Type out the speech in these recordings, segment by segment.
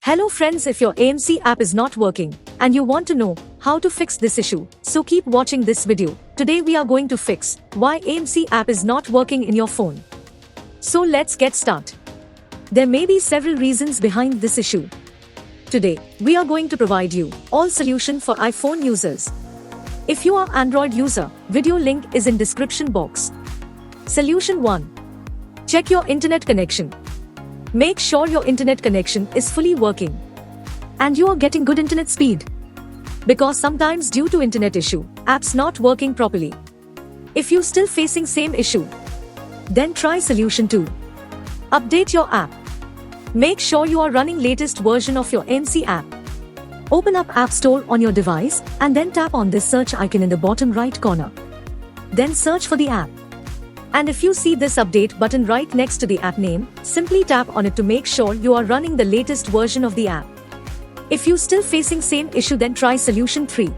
Hello friends, if your AMC app is not working and you want to know how to fix this issue, so keep watching this video. Today we are going to fix why AMC app is not working in your phone. So let's get started. There may be several reasons behind this issue. Today, we are going to provide you all solution for iPhone users. If you are Android user, video link is in description box. Solution 1. Check your internet connection. Make sure your internet connection is fully working and you are getting good internet speed. Because sometimes due to internet issue, apps not working properly. If you still facing same issue, then try solution 2. Update your app. Make sure you are running latest version of your AMC app. Open up App Store on your device and then tap on this search icon in the bottom right corner. Then search for the app. And if you see this update button right next to the app name, simply tap on it to make sure you are running the latest version of the app. If you still facing same issue, then try solution 3.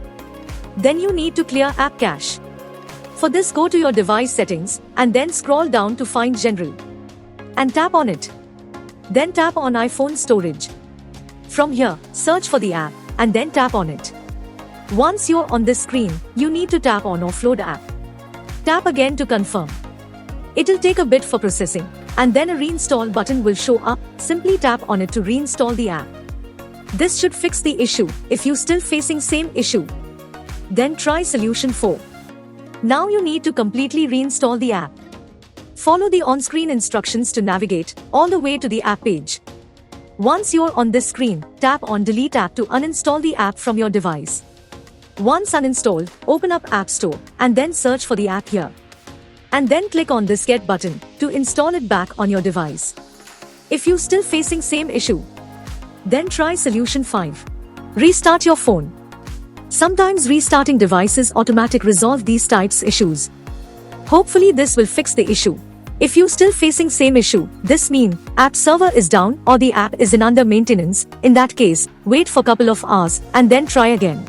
Then you need to clear app cache. For this, go to your device settings and then scroll down to find general and tap on it. Then tap on iPhone storage. From here, search for the app and then tap on it. Once you're on this screen, you need to tap on offload app. Tap again to confirm. It'll take a bit for processing, and then a reinstall button will show up. Simply tap on it to reinstall the app. This should fix the issue. If you still facing same issue, then try solution 4. Now you need to completely reinstall the app. Follow the on-screen instructions to navigate all the way to the app page. Once you're on this screen, tap on delete app to uninstall the app from your device. Once uninstalled, open up App Store and then search for the app here. And then click on this get button to install it back on your device. If you still facing same issue, then try solution 5. Restart your phone. Sometimes restarting devices automatic resolve these types issues. Hopefully this will fix the issue. If you still facing same issue, this mean app server is down or the app is in under maintenance. In that case, wait for couple of hours and then try again.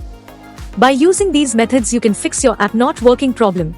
By using these methods, you can fix your app not working problem.